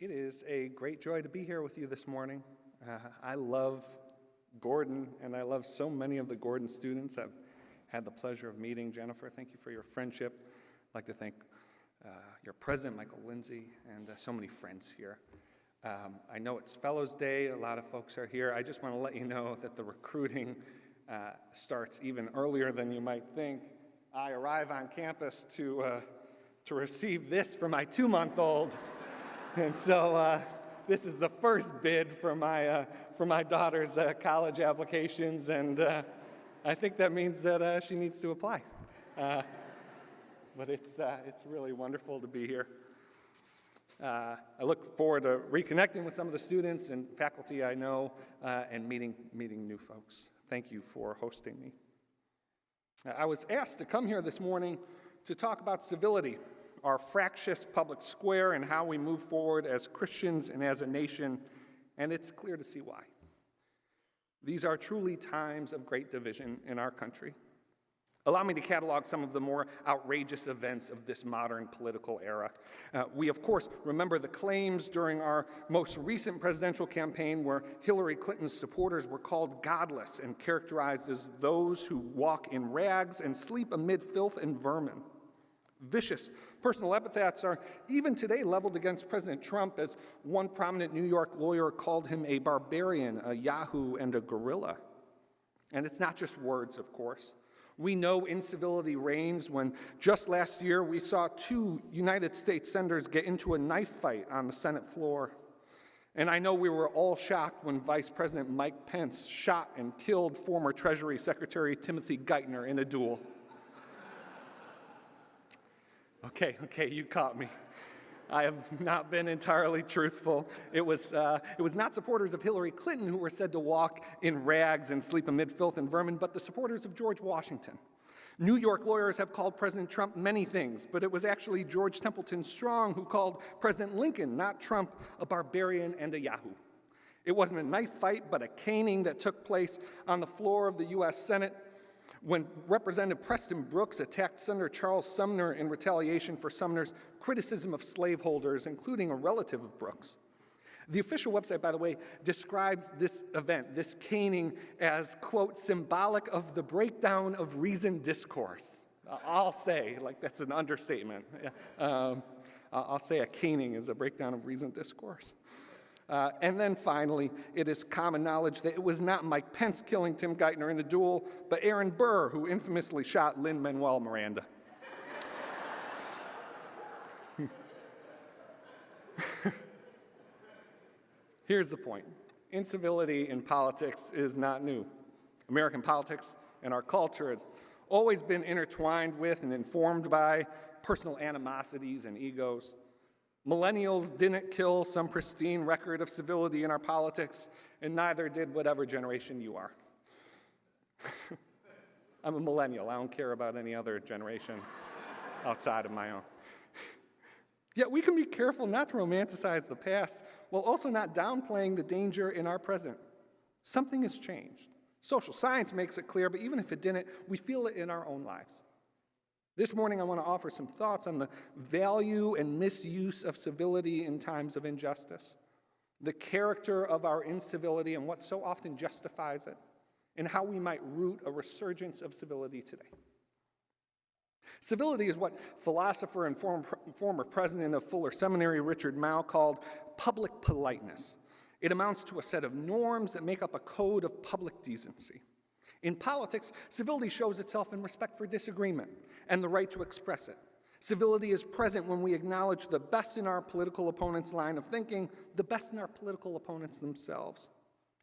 It is a great joy to be here with you this morning. I love Gordon, and I love so many of the Gordon students I've had the pleasure of meeting. Jennifer, thank you for your friendship. I'd like to thank your president, Michael Lindsay, and so many friends here. I know it's Fellows Day. A lot of folks are here. I just want to let you know that the recruiting starts even earlier than you might think. I arrive on campus to receive this for my 2-month-old. And so this is the first bid for my daughter's college applications, and I think that means that she needs to apply. But it's really wonderful to be here. I look forward to reconnecting with some of the students and faculty I know and meeting new folks. Thank you for hosting me. I was asked to come here this morning to talk about civility, our fractious public square, and how we move forward as Christians and as a nation, and it's clear to see why. These are truly times of great division in our country. Allow me to catalog some of the more outrageous events of this modern political era. We, of course, remember the claims during our most recent presidential campaign where Hillary Clinton's supporters were called godless and characterized as those who walk in rags and sleep amid filth and vermin. Vicious personal epithets are even today leveled against President Trump, as one prominent New York lawyer called him a barbarian, a yahoo, and a gorilla. And it's not just words, of course. We know incivility reigns when just last year we saw 2 United States senators get into a knife fight on the Senate floor. And I know we were all shocked when Vice President Mike Pence shot and killed former Treasury Secretary Timothy Geithner in a duel. Okay, you caught me. I have not been entirely truthful. It was not supporters of Hillary Clinton who were said to walk in rags and sleep amid filth and vermin, but the supporters of George Washington. New York lawyers have called President Trump many things, but it was actually George Templeton Strong who called President Lincoln, not Trump, a barbarian and a yahoo. It wasn't a knife fight, but a caning that took place on the floor of the U.S. Senate when Representative Preston Brooks attacked Senator Charles Sumner in retaliation for Sumner's criticism of slaveholders, including a relative of Brooks. The official website, by the way, describes this event, this caning, as, quote, symbolic of the breakdown of reasoned discourse. I'll say, like that's an understatement. I'll say a caning is a breakdown of reasoned discourse. And then finally, it is common knowledge that it was not Mike Pence killing Tim Geithner in a duel, but Aaron Burr, who infamously shot Lin-Manuel Miranda. Here's the point. Incivility in politics is not new. American politics and our culture has always been intertwined with and informed by personal animosities and egos. Millennials didn't kill some pristine record of civility in our politics, and neither did whatever generation you are. I'm a millennial. I don't care about any other generation outside of my own. Yet we can be careful not to romanticize the past while also not downplaying the danger in our present. Something has changed. Social science makes it clear, but even if it didn't, we feel it in our own lives. This morning, I want to offer some thoughts on the value and misuse of civility in times of injustice, the character of our incivility and what so often justifies it, and how we might root a resurgence of civility today. Civility is what philosopher and former president of Fuller Seminary, Richard Mouw, called public politeness. It amounts to a set of norms that make up a code of public decency. In politics, civility shows itself in respect for disagreement and the right to express it. Civility is present when we acknowledge the best in our political opponent's line of thinking, the best in our political opponents themselves.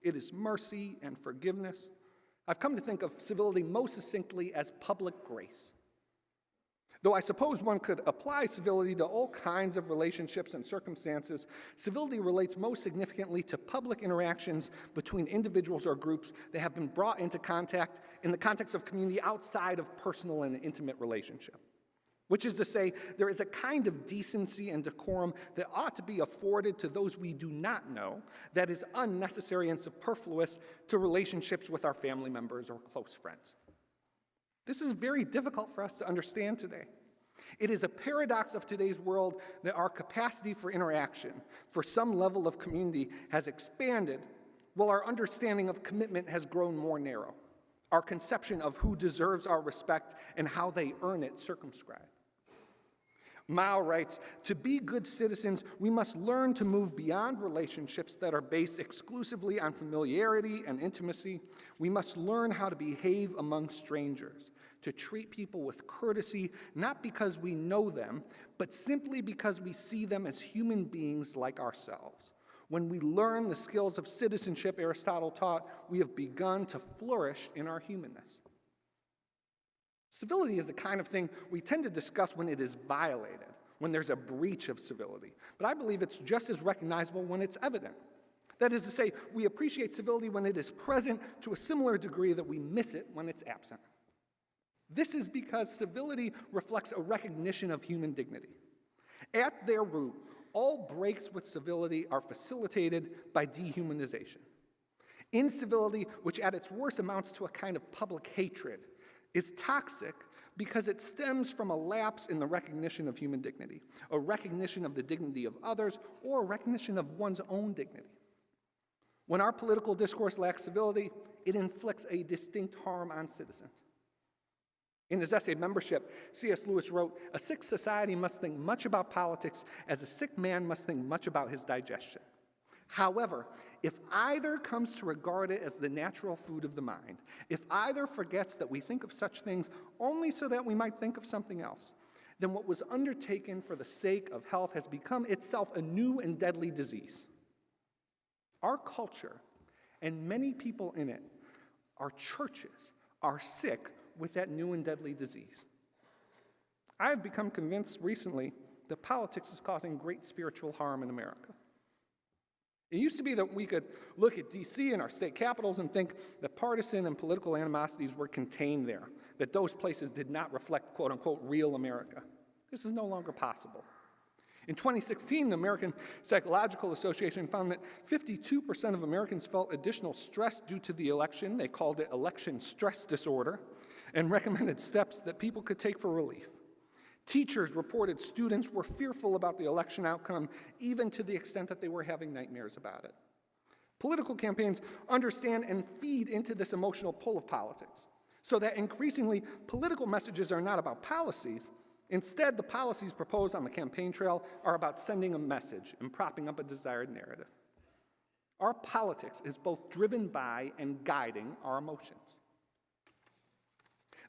It is mercy and forgiveness. I've come to think of civility most succinctly as public grace. Though I suppose one could apply civility to all kinds of relationships and circumstances, civility relates most significantly to public interactions between individuals or groups that have been brought into contact in the context of community outside of personal and intimate relationship. Which is to say, there is a kind of decency and decorum that ought to be afforded to those we do not know that is unnecessary and superfluous to relationships with our family members or close friends. This is very difficult for us to understand today. It is a paradox of today's world that our capacity for interaction, for some level of community, has expanded, while our understanding of commitment has grown more narrow. Our conception of who deserves our respect and how they earn it circumscribed. Mao writes, "To be good citizens, we must learn to move beyond relationships that are based exclusively on familiarity and intimacy. We must learn how to behave among strangers, to treat people with courtesy, not because we know them, but simply because we see them as human beings like ourselves. When we learn the skills of citizenship Aristotle taught, we have begun to flourish in our humanness." Civility is the kind of thing we tend to discuss when it is violated, when there's a breach of civility. But I believe it's just as recognizable when it's evident. That is to say, we appreciate civility when it is present to a similar degree that we miss it when it's absent. This is because civility reflects a recognition of human dignity. At their root, all breaks with civility are facilitated by dehumanization. Incivility, which at its worst amounts to a kind of public hatred, is toxic because it stems from a lapse in the recognition of human dignity, a recognition of the dignity of others, or a recognition of one's own dignity. When our political discourse lacks civility, it inflicts a distinct harm on citizens. In his essay, Membership, C.S. Lewis wrote, "A sick society must think much about politics as a sick man must think much about his digestion. However, if either comes to regard it as the natural food of the mind, if either forgets that we think of such things only so that we might think of something else, then what was undertaken for the sake of health has become itself a new and deadly disease." Our culture, and many people in it, our churches, are sick with that new and deadly disease. I have become convinced recently that politics is causing great spiritual harm in America. It used to be that we could look at D.C. and our state capitals and think that partisan and political animosities were contained there, that those places did not reflect, quote unquote, real America. This is no longer possible. In 2016, the American Psychological Association found that 52% of Americans felt additional stress due to the election. They called it election stress disorder, and recommended steps that people could take for relief. Teachers reported students were fearful about the election outcome, even to the extent that they were having nightmares about it. Political campaigns understand and feed into this emotional pull of politics, so that increasingly political messages are not about policies. Instead, the policies proposed on the campaign trail are about sending a message and propping up a desired narrative. Our politics is both driven by and guiding our emotions.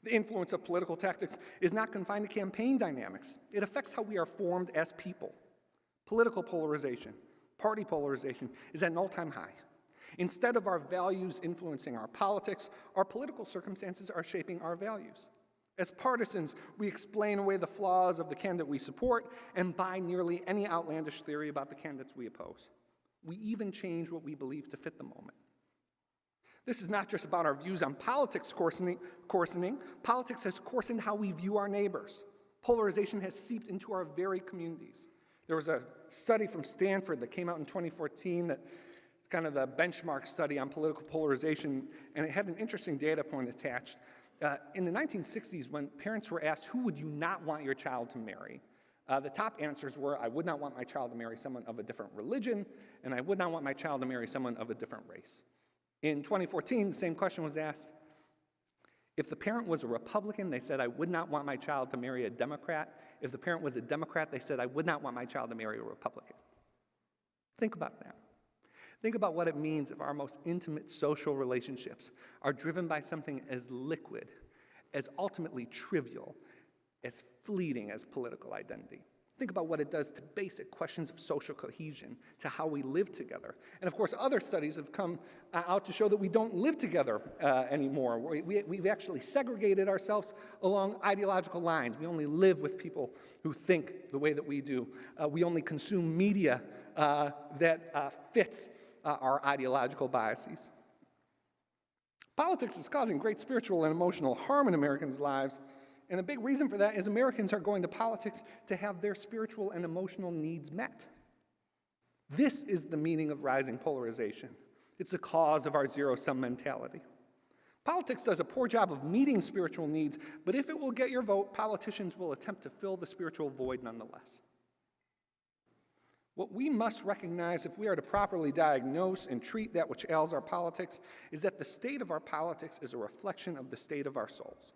The influence of political tactics is not confined to campaign dynamics. It affects how we are formed as people. Political polarization, party polarization, is at an all-time high. Instead of our values influencing our politics, our political circumstances are shaping our values. As partisans, we explain away the flaws of the candidate we support and buy nearly any outlandish theory about the candidates we oppose. We even change what we believe to fit the moment. This is not just about our views on politics coarsening. Politics has coarsened how we view our neighbors. Polarization has seeped into our very communities. There was a study from Stanford that came out in 2014 that it's kind of the benchmark study on political polarization, and it had an interesting data point attached. In the 1960s, when parents were asked, who would you not want your child to marry? The top answers were, I would not want my child to marry someone of a different religion, and I would not want my child to marry someone of a different race. In 2014, the same question was asked. If the parent was a Republican, they said, I would not want my child to marry a Democrat. If the parent was a Democrat, they said, I would not want my child to marry a Republican. Think about that. Think about what it means if our most intimate social relationships are driven by something as liquid, as ultimately trivial, as fleeting as political identity. Think about what it does to basic questions of social cohesion, to how we live together. And of course, other studies have come out to show that we don't live together anymore. We've actually segregated ourselves along ideological lines. We only live with people who think the way that we do. We only consume media that fits our ideological biases. Politics is causing great spiritual and emotional harm in Americans' lives. And a big reason for that is Americans are going to politics to have their spiritual and emotional needs met. This is the meaning of rising polarization. It's the cause of our zero-sum mentality. Politics does a poor job of meeting spiritual needs, but if it will get your vote, politicians will attempt to fill the spiritual void nonetheless. What we must recognize if we are to properly diagnose and treat that which ails our politics is that the state of our politics is a reflection of the state of our souls.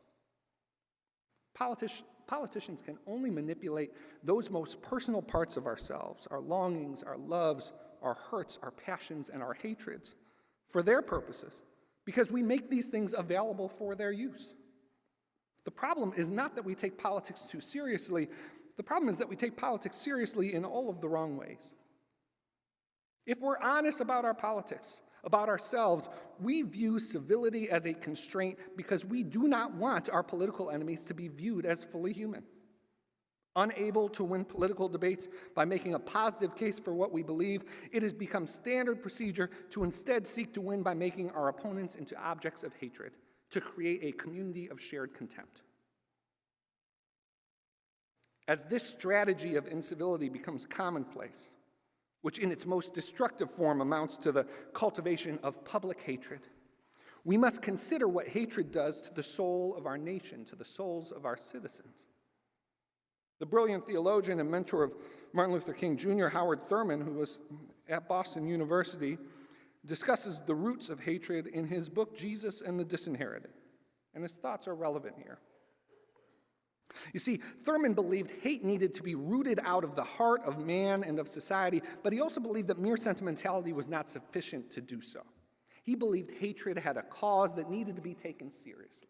Politicians can only manipulate those most personal parts of ourselves, our longings, our loves, our hurts, our passions, and our hatreds, for their purposes, because we make these things available for their use. The problem is not that we take politics too seriously. The problem is that we take politics seriously in all of the wrong ways. If we're honest about our politics, about ourselves, we view civility as a constraint because we do not want our political enemies to be viewed as fully human. Unable to win political debates by making a positive case for what we believe, it has become standard procedure to instead seek to win by making our opponents into objects of hatred, to create a community of shared contempt. As this strategy of incivility becomes commonplace, which in its most destructive form amounts to the cultivation of public hatred, we must consider what hatred does to the soul of our nation, to the souls of our citizens. The brilliant theologian and mentor of Martin Luther King Jr., Howard Thurman, who was at Boston University, discusses the roots of hatred in his book, Jesus and the Disinherited, and his thoughts are relevant here. You see, Thurman believed hate needed to be rooted out of the heart of man and of society, but he also believed that mere sentimentality was not sufficient to do so. He believed hatred had a cause that needed to be taken seriously.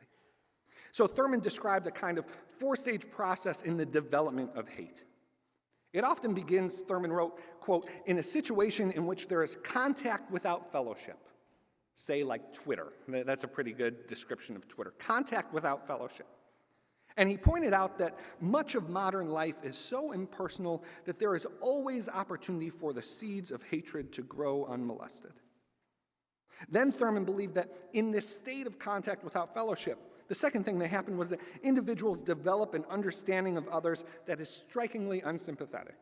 So Thurman described a kind of four-stage process in the development of hate. It often begins, Thurman wrote, quote, in a situation in which there is contact without fellowship. Say like Twitter. That's a pretty good description of Twitter. Contact without fellowship. And he pointed out that much of modern life is so impersonal that there is always opportunity for the seeds of hatred to grow unmolested. Then Thurman believed that in this state of contact without fellowship, the second thing that happened was that individuals develop an understanding of others that is strikingly unsympathetic.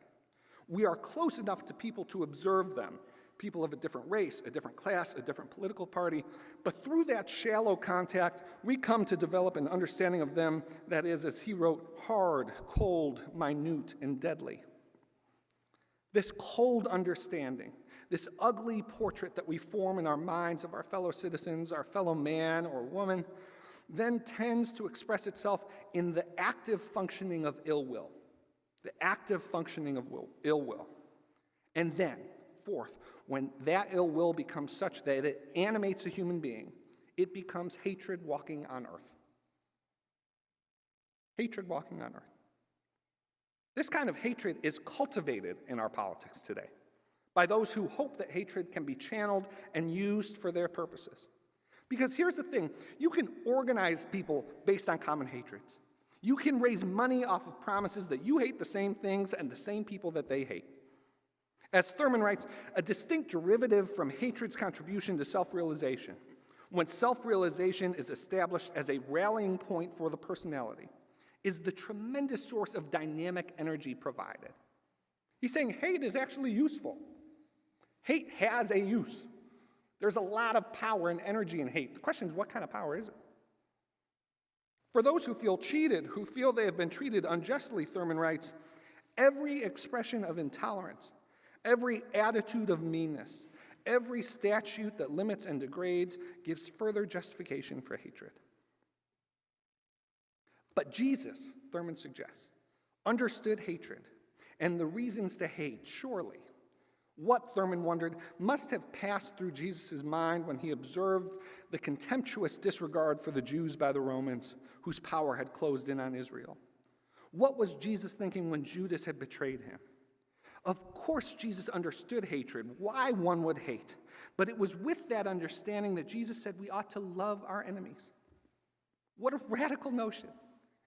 We are close enough to people to observe them, people of a different race, a different class, a different political party, but through that shallow contact, we come to develop an understanding of them that is, as he wrote, hard, cold, minute, and deadly. This cold understanding, this ugly portrait that we form in our minds of our fellow citizens, our fellow man or woman, then tends to express itself in the active functioning of ill will, the active functioning of ill will. And then, fourth, when that ill will becomes such that it animates a human being, it becomes hatred walking on earth. Hatred walking on earth. This kind of hatred is cultivated in our politics today by those who hope that hatred can be channeled and used for their purposes. Because here's the thing, you can organize people based on common hatreds. You can raise money off of promises that you hate the same things and the same people that they hate. As Thurman writes, a distinct derivative from hatred's contribution to self-realization, when self-realization is established as a rallying point for the personality, is the tremendous source of dynamic energy provided. He's saying hate is actually useful. Hate has a use. There's a lot of power and energy in hate. The question is, what kind of power is it? For those who feel cheated, who feel they have been treated unjustly, Thurman writes, every expression of intolerance, every attitude of meanness, every statute that limits and degrades gives further justification for hatred. But Jesus, Thurman suggests, understood hatred and the reasons to hate, surely. What, Thurman wondered, must have passed through Jesus' mind when he observed the contemptuous disregard for the Jews by the Romans, whose power had closed in on Israel? What was Jesus thinking when Judas had betrayed him? Of course, Jesus understood hatred, why one would hate, but it was with that understanding that Jesus said we ought to love our enemies. What a radical notion,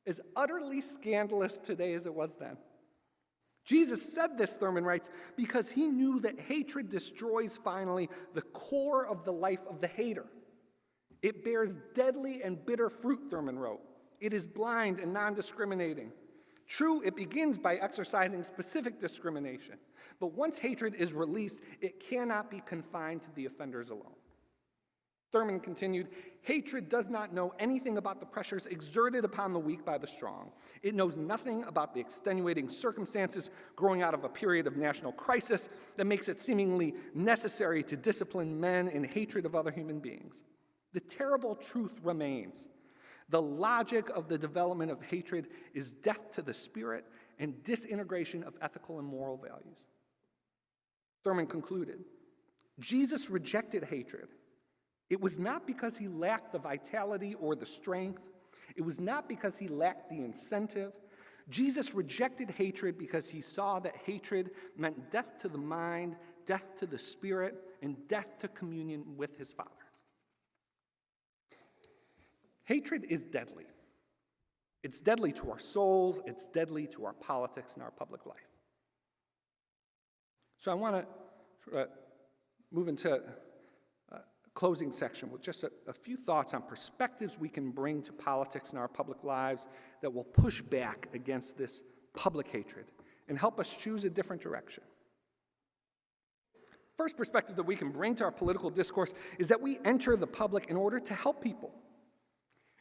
as utterly scandalous today as it was then. Jesus said this, Thurman writes, because he knew that hatred destroys finally the core of the life of the hater. It bears deadly and bitter fruit, Thurman wrote. It is blind and non-discriminating. True, it begins by exercising specific discrimination, but once hatred is released, it cannot be confined to the offenders alone. Thurman continued, hatred does not know anything about the pressures exerted upon the weak by the strong. It knows nothing about the extenuating circumstances growing out of a period of national crisis that makes it seemingly necessary to discipline men in hatred of other human beings. The terrible truth remains. The logic of the development of hatred is death to the spirit and disintegration of ethical and moral values. Thurman concluded, Jesus rejected hatred. It was not because he lacked the vitality or the strength. It was not because he lacked the incentive. Jesus rejected hatred because he saw that hatred meant death to the mind, death to the spirit, and death to communion with his Father. Hatred is deadly. It's deadly to our souls. It's deadly to our politics and our public life. So I want to move into closing section with just a few thoughts on perspectives we can bring to politics in our public lives that will push back against this public hatred and help us choose a different direction. First perspective that we can bring to our political discourse is that we enter the public in order to help people.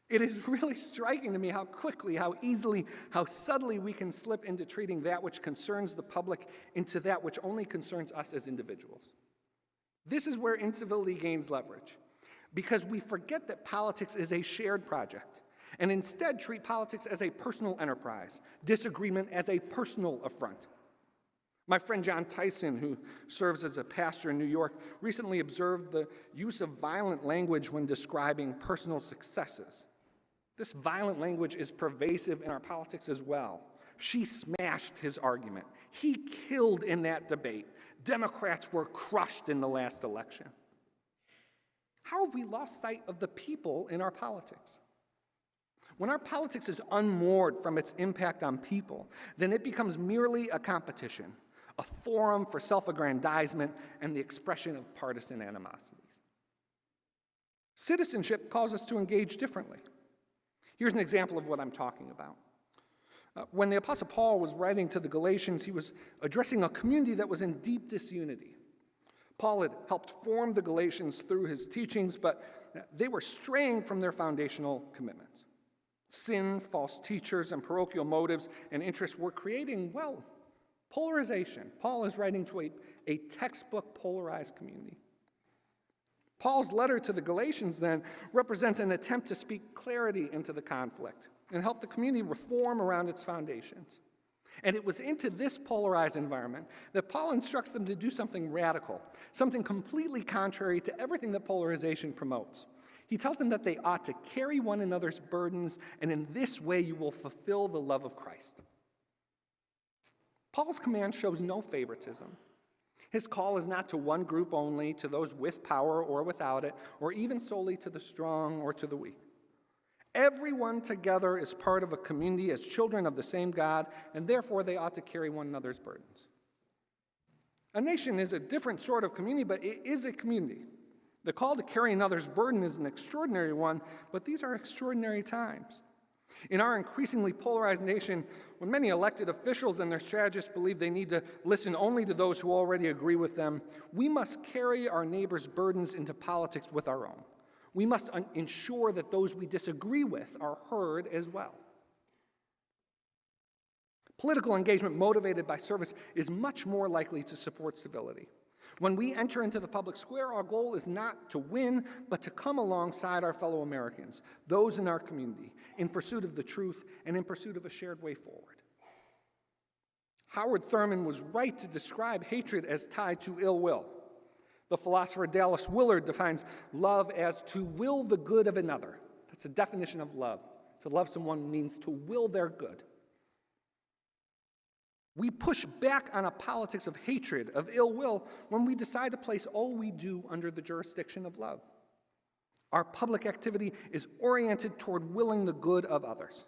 It is really striking to me how quickly, how easily, how subtly we can slip into treating that which concerns the public into that which only concerns us as individuals. This is where incivility gains leverage, because we forget that politics is a shared project, and instead treat politics as a personal enterprise, disagreement as a personal affront. My friend John Tyson, who serves as a pastor in New York, recently observed the use of violent language when describing personal successes. This violent language is pervasive in our politics as well. She smashed his argument. He killed in that debate. Democrats were crushed in the last election. How have we lost sight of the people in our politics? When our politics is unmoored from its impact on people, then it becomes merely a competition, a forum for self-aggrandizement and the expression of partisan animosities. Citizenship calls us to engage differently. Here's an example of what I'm talking about. When the Apostle Paul was writing to the Galatians, he was addressing a community that was in deep disunity. Paul had helped form the Galatians through his teachings, but they were straying from their foundational commitments. Sin, false teachers, and parochial motives and interests were creating, well, polarization. Paul is writing to a textbook polarized community. Paul's letter to the Galatians then represents an attempt to speak clarity into the conflict and help the community reform around its foundations. And it was into this polarized environment that Paul instructs them to do something radical, something completely contrary to everything that polarization promotes. He tells them that they ought to carry one another's burdens, and in this way you will fulfill the love of Christ. Paul's command shows no favoritism. His call is not to one group only, to those with power or without it, or even solely to the strong or to the weak. Everyone together is part of a community as children of the same God, and therefore they ought to carry one another's burdens. A nation is a different sort of community, but it is a community. The call to carry another's burden is an extraordinary one, but these are extraordinary times. In our increasingly polarized nation, when many elected officials and their strategists believe they need to listen only to those who already agree with them, we must carry our neighbors' burdens into politics with our own. We must ensure that those we disagree with are heard as well. Political engagement motivated by service is much more likely to support civility. When we enter into the public square, our goal is not to win, but to come alongside our fellow Americans, those in our community, in pursuit of the truth and in pursuit of a shared way forward. Howard Thurman was right to describe hatred as tied to ill will. The philosopher Dallas Willard defines love as to will the good of another. That's a definition of love. To love someone means to will their good. We push back on a politics of hatred, of ill will, when we decide to place all we do under the jurisdiction of love. Our public activity is oriented toward willing the good of others.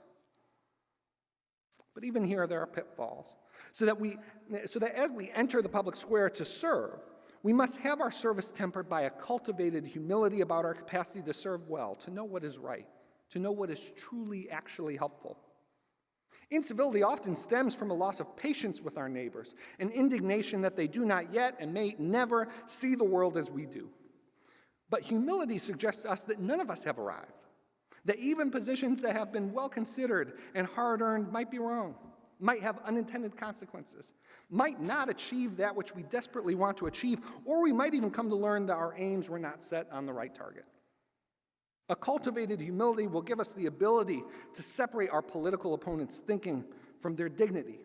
But even here, there are pitfalls. So that as we enter the public square to serve, we must have our service tempered by a cultivated humility about our capacity to serve well, to know what is right, to know what is truly actually helpful. Incivility often stems from a loss of patience with our neighbors, an indignation that they do not yet and may never see the world as we do. But humility suggests to us that none of us have arrived, that even positions that have been well considered and hard-earned might be wrong, might have unintended consequences, might not achieve that which we desperately want to achieve, or we might even come to learn that our aims were not set on the right target. A cultivated humility will give us the ability to separate our political opponents' thinking from their dignity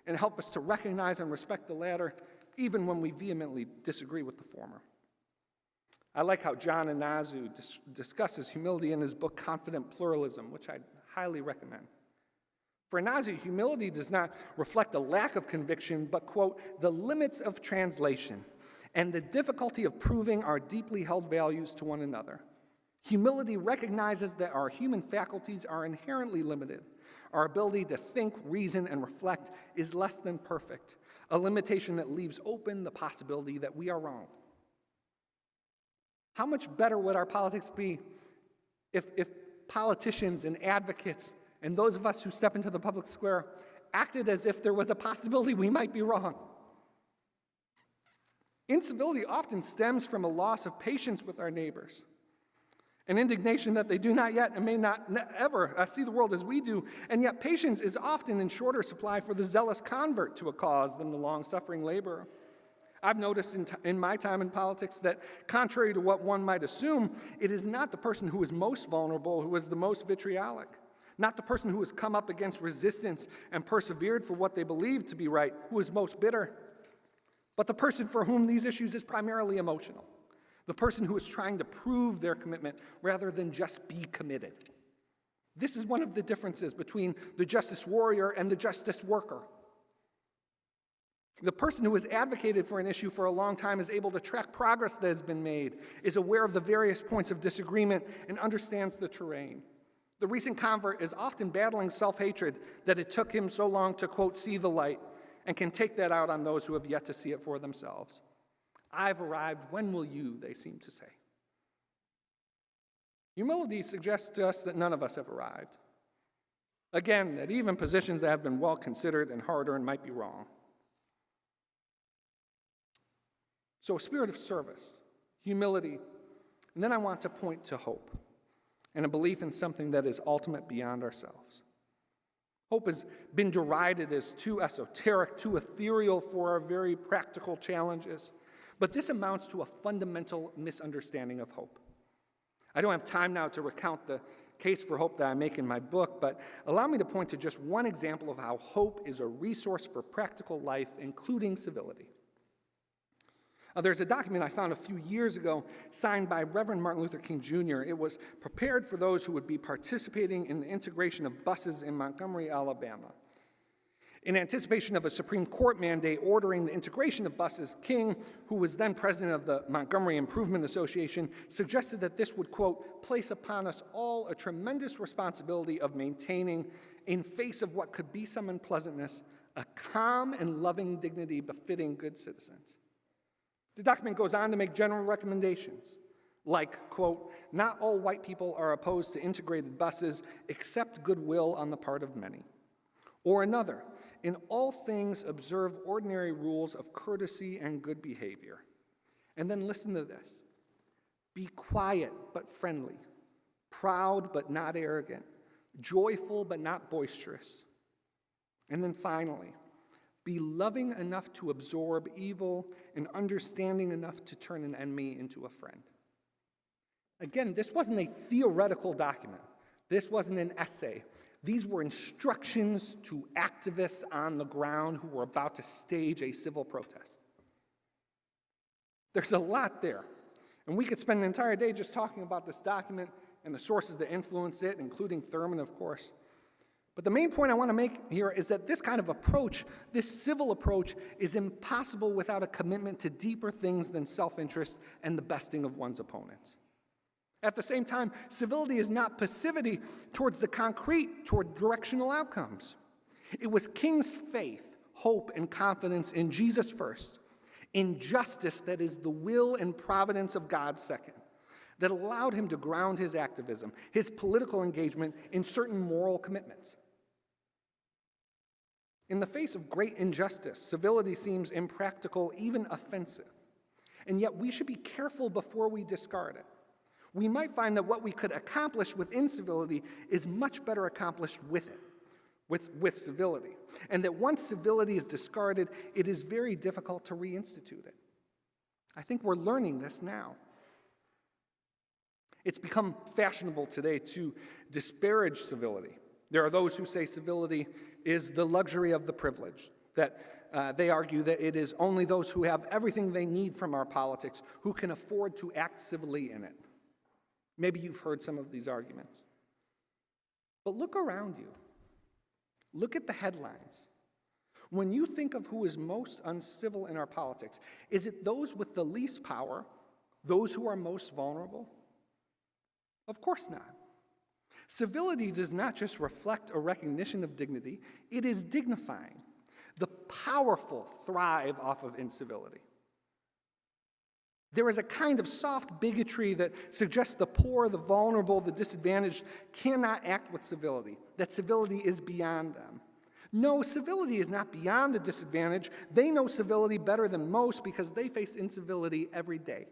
and help us to recognize and respect the latter, even when we vehemently disagree with the former. I like how John Inazu discusses humility in his book, Confident Pluralism, which I highly recommend. For Inazu, humility does not reflect a lack of conviction, but, quote, the limits of translation and the difficulty of proving our deeply held values to one another. Humility recognizes that our human faculties are inherently limited. Our ability to think, reason, and reflect is less than perfect, a limitation that leaves open the possibility that we are wrong. How much better would our politics be if politicians and advocates and those of us who step into the public square acted as if there was a possibility we might be wrong? Incivility often stems from a loss of patience with our neighbors, an indignation that they do not yet and may not ever see the world as we do, and yet patience is often in shorter supply for the zealous convert to a cause than the long-suffering laborer. I've noticed in my time in politics that, contrary to what one might assume, it is not the person who is most vulnerable who is the most vitriolic, not the person who has come up against resistance and persevered for what they believe to be right who is most bitter, but the person for whom these issues is primarily emotional, the person who is trying to prove their commitment rather than just be committed. This is one of the differences between the justice warrior and the justice worker. The person who has advocated for an issue for a long time is able to track progress that has been made, is aware of the various points of disagreement, and understands the terrain. The recent convert is often battling self-hatred that it took him so long to, quote, see the light, and can take that out on those who have yet to see it for themselves. I've arrived, when will you, they seem to say. Humility suggests to us that none of us have arrived. Again, that even positions that have been well considered and hard-earned might be wrong. So a spirit of service, humility, and then I want to point to hope and a belief in something that is ultimate beyond ourselves. Hope has been derided as too esoteric, too ethereal for our very practical challenges, but this amounts to a fundamental misunderstanding of hope. I don't have time now to recount the case for hope that I make in my book, but allow me to point to just one example of how hope is a resource for practical life, including civility. There's a document I found a few years ago signed by Reverend Martin Luther King Jr. It was prepared for those who would be participating in the integration of buses in Montgomery, Alabama. In anticipation of a Supreme Court mandate ordering the integration of buses, King, who was then president of the Montgomery Improvement Association, suggested that this would, quote, place upon us all a tremendous responsibility of maintaining, in face of what could be some unpleasantness, a calm and loving dignity befitting good citizens. The document goes on to make general recommendations, like, quote, not all white people are opposed to integrated buses except goodwill on the part of many. Or another, in all things observe ordinary rules of courtesy and good behavior. And then listen to this. Be quiet but friendly, proud but not arrogant, joyful but not boisterous. And then finally, be loving enough to absorb evil and understanding enough to turn an enemy into a friend. Again, this wasn't a theoretical document. This wasn't an essay. These were instructions to activists on the ground who were about to stage a civil protest. There's a lot there, and we could spend an entire day just talking about this document and the sources that influenced it, including Thurman, of course. But the main point I want to make here is that this kind of approach, this civil approach, is impossible without a commitment to deeper things than self-interest and the besting of one's opponents. At the same time, civility is not passivity towards the concrete, toward directional outcomes. It was King's faith, hope, and confidence in Jesus first, in justice that is the will and providence of God second, that allowed him to ground his activism, his political engagement in certain moral commitments. In the face of great injustice, civility seems impractical, even offensive. And yet we should be careful before we discard it. We might find that what we could accomplish within civility is much better accomplished with it, with civility. And that once civility is discarded, it is very difficult to reinstitute it. I think we're learning this now. It's become fashionable today to disparage civility. There are those who say civility is the luxury of the privileged, that they argue that it is only those who have everything they need from our politics who can afford to act civilly in it. Maybe you've heard some of these arguments. But look around you. Look at the headlines. When you think of who is most uncivil in our politics, is it those with the least power, those who are most vulnerable? Of course not. Civility does not just reflect a recognition of dignity, it is dignifying. The powerful thrive off of incivility. There is a kind of soft bigotry that suggests the poor, the vulnerable, the disadvantaged cannot act with civility, that civility is beyond them. No, civility is not beyond the disadvantaged. They know civility better than most because they face incivility every day.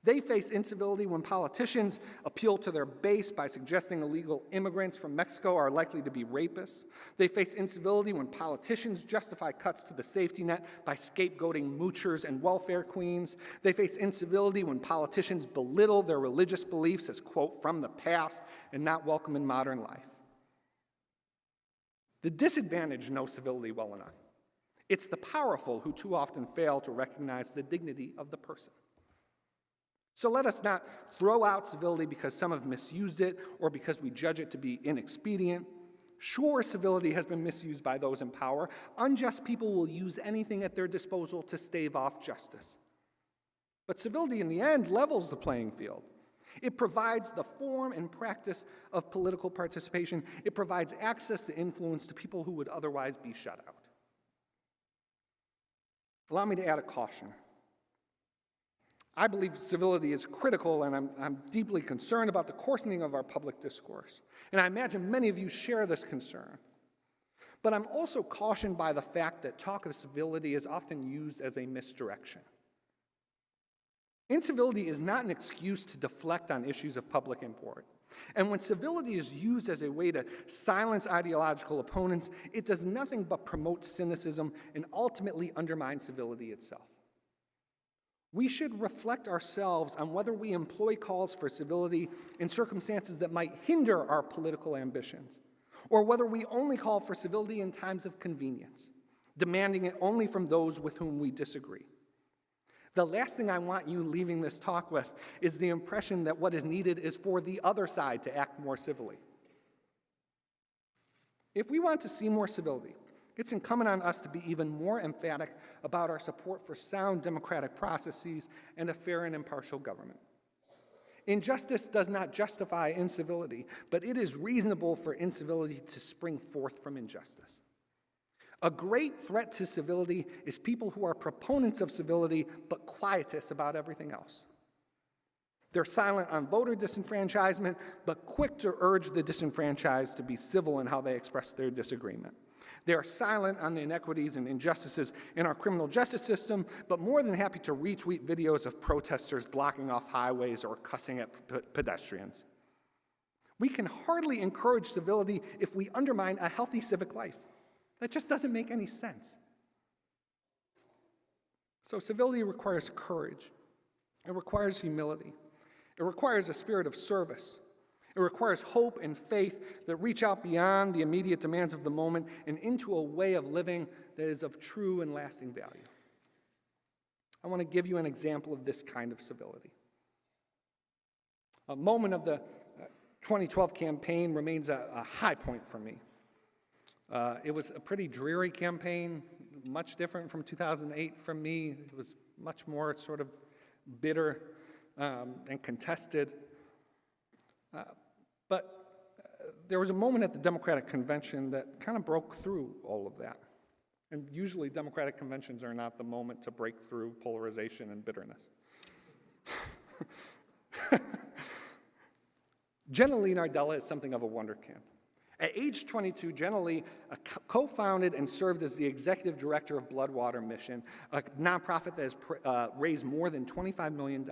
They face incivility when politicians appeal to their base by suggesting illegal immigrants from Mexico are likely to be rapists. They face incivility when politicians justify cuts to the safety net by scapegoating moochers and welfare queens. They face incivility when politicians belittle their religious beliefs as, quote, from the past and not welcome in modern life. The disadvantaged know civility well enough. It's the powerful who too often fail to recognize the dignity of the person. So let us not throw out civility because some have misused it or because we judge it to be inexpedient. Sure, civility has been misused by those in power. Unjust people will use anything at their disposal to stave off justice. But civility in the end levels the playing field. It provides the form and practice of political participation. It provides access to influence to people who would otherwise be shut out. Allow me to add a caution. I believe civility is critical, and I'm deeply concerned about the coarsening of our public discourse. And I imagine many of you share this concern. But I'm also cautioned by the fact that talk of civility is often used as a misdirection. Incivility is not an excuse to deflect on issues of public import. And when civility is used as a way to silence ideological opponents, it does nothing but promote cynicism and ultimately undermine civility itself. We should reflect ourselves on whether we employ calls for civility in circumstances that might hinder our political ambitions, or whether we only call for civility in times of convenience, demanding it only from those with whom we disagree. The last thing I want you leaving this talk with is the impression that what is needed is for the other side to act more civilly. If we want to see more civility, it's incumbent on us to be even more emphatic about our support for sound democratic processes and a fair and impartial government. Injustice does not justify incivility, but it is reasonable for incivility to spring forth from injustice. A great threat to civility is people who are proponents of civility but quietists about everything else. They're silent on voter disenfranchisement, but quick to urge the disenfranchised to be civil in how they express their disagreement. They are silent on the inequities and injustices in our criminal justice system, but more than happy to retweet videos of protesters blocking off highways or cussing at pedestrians. We can hardly encourage civility if we undermine a healthy civic life. That just doesn't make any sense. So civility requires courage. It requires humility. It requires a spirit of service. It requires hope and faith that reach out beyond the immediate demands of the moment and into a way of living that is of true and lasting value. I want to give you an example of this kind of civility. A moment of the 2012 campaign remains a high point for me. It was a pretty dreary campaign, much different from 2008 for me. It was much more sort of bitter and contested. But there was a moment at the Democratic Convention that kind of broke through all of that. And usually Democratic conventions are not the moment to break through polarization and bitterness. Jenna Lee Nardella is something of a wonderkind. At age 22, Jenna Lee co-founded and served as the executive director of Bloodwater Mission, a nonprofit that has raised more than $25 million.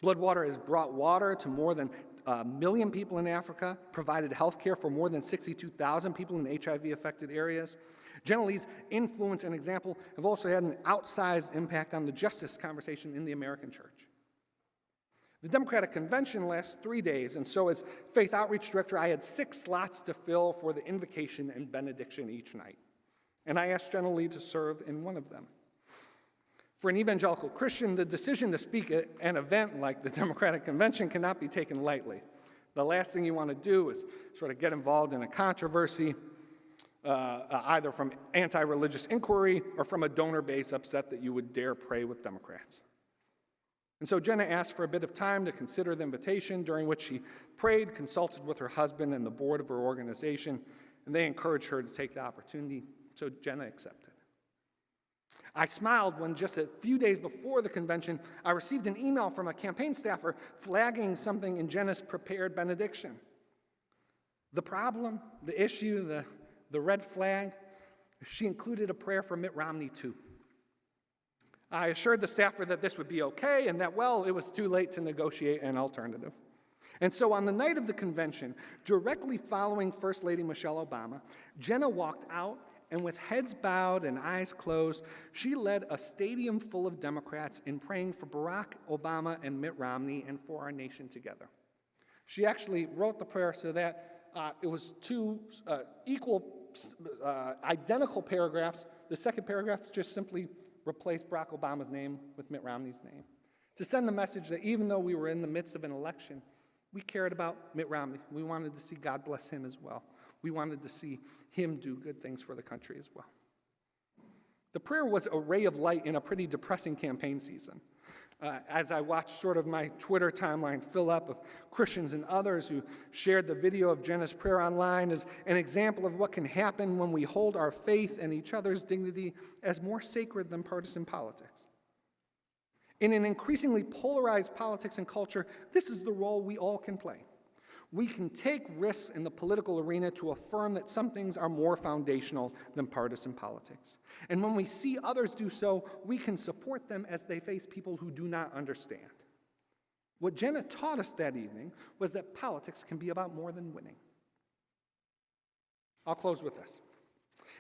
Bloodwater has brought water to more than 1 million people in Africa, provided health care for more than 62,000 people in HIV-affected areas. Jenna Lee's influence and example have also had an outsized impact on the justice conversation in the American church. The Democratic Convention lasts 3 days, and so as Faith Outreach Director, I had 6 slots to fill for the invocation and benediction each night. And I asked Jenna Lee to serve in one of them. For an evangelical Christian, the decision to speak at an event like the Democratic Convention cannot be taken lightly. The last thing you want to do is sort of get involved in a controversy, either from anti-religious inquiry or from a donor base upset that you would dare pray with Democrats. And so Jenna asked for a bit of time to consider the invitation, during which she prayed, consulted with her husband and the board of her organization, and they encouraged her to take the opportunity, so Jenna accepted. I smiled when just a few days before the convention, I received an email from a campaign staffer flagging something in Jenna's prepared benediction. The problem, the issue, the red flag, she included a prayer for Mitt Romney too. I assured the staffer that this would be okay and that, well, it was too late to negotiate an alternative. And so on the night of the convention, directly following First Lady Michelle Obama, Jenna walked out, and with heads bowed and eyes closed, she led a stadium full of Democrats in praying for Barack Obama and Mitt Romney and for our nation together. She actually wrote the prayer so that it was 2 identical paragraphs. The second paragraph just simply replaced Barack Obama's name with Mitt Romney's name, to send the message that even though we were in the midst of an election, we cared about Mitt Romney. We wanted to see God bless him as well. We wanted to see him do good things for the country as well. The prayer was a ray of light in a pretty depressing campaign season. As I watched sort of my Twitter timeline fill up of Christians and others who shared the video of Jenna's prayer online as an example of what can happen when we hold our faith and each other's dignity as more sacred than partisan politics. In an increasingly polarized politics and culture, this is the role we all can play. We can take risks in the political arena to affirm that some things are more foundational than partisan politics. And when we see others do so, we can support them as they face people who do not understand. What Jenna taught us that evening was that politics can be about more than winning. I'll close with this.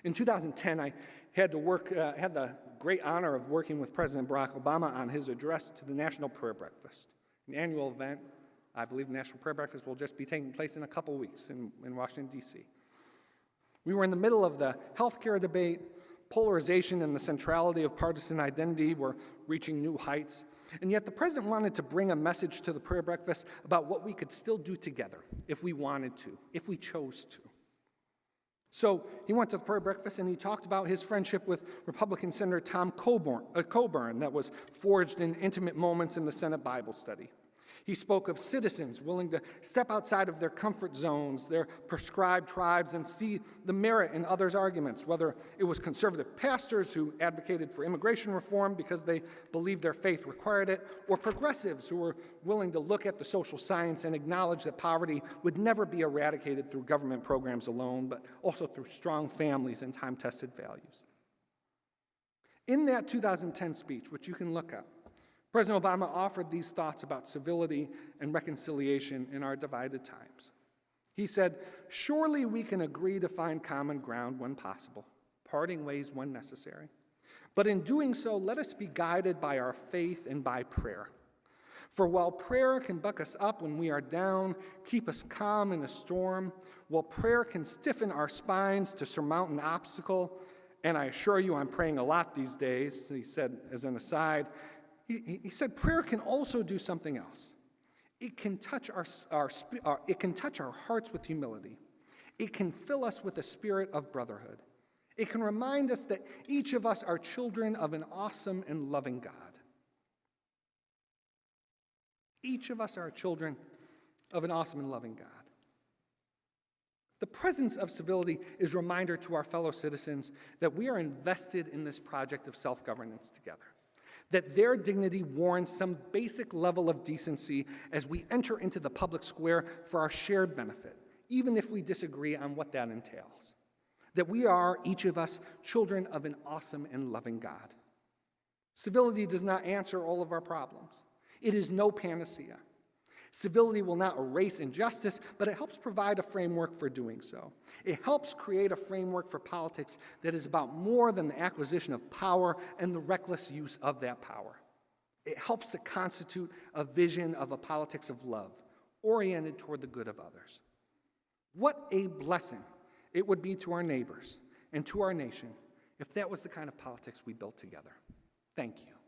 In 2010, I had the great honor of working with President Barack Obama on his address to the National Prayer Breakfast, an annual event. I believe the National Prayer Breakfast will just be taking place in a couple weeks in Washington, D.C. We were in the middle of the healthcare debate. Polarization and the centrality of partisan identity were reaching new heights. And yet the president wanted to bring a message to the prayer breakfast about what we could still do together if we wanted to, if we chose to. So he went to the prayer breakfast and he talked about his friendship with Republican Senator Tom Coburn that was forged in intimate moments in the Senate Bible study. He spoke of citizens willing to step outside of their comfort zones, their prescribed tribes, and see the merit in others' arguments, whether it was conservative pastors who advocated for immigration reform because they believed their faith required it, or progressives who were willing to look at the social science and acknowledge that poverty would never be eradicated through government programs alone, but also through strong families and time-tested values. In that 2010 speech, which you can look up, President Obama offered these thoughts about civility and reconciliation in our divided times. He said, "Surely we can agree to find common ground when possible, parting ways when necessary. But in doing so, let us be guided by our faith and by prayer. For while prayer can buck us up when we are down, keep us calm in a storm, while prayer can stiffen our spines to surmount an obstacle, and I assure you I'm praying a lot these days," he said as an aside, he said prayer can also do something else. It can touch our hearts with humility. It can fill us with a spirit of brotherhood. It can remind us that each of us are children of an awesome and loving God. Each of us are children of an awesome and loving God. The presence of civility is a reminder to our fellow citizens that we are invested in this project of self-governance together, that their dignity warrants some basic level of decency as we enter into the public square for our shared benefit, even if we disagree on what that entails. That we are, each of us, children of an awesome and loving God. Civility does not answer all of our problems. It is no panacea. Civility will not erase injustice, but it helps provide a framework for doing so. It helps create a framework for politics that is about more than the acquisition of power and the reckless use of that power. It helps to constitute a vision of a politics of love, oriented toward the good of others. What a blessing it would be to our neighbors and to our nation if that was the kind of politics we built together. Thank you.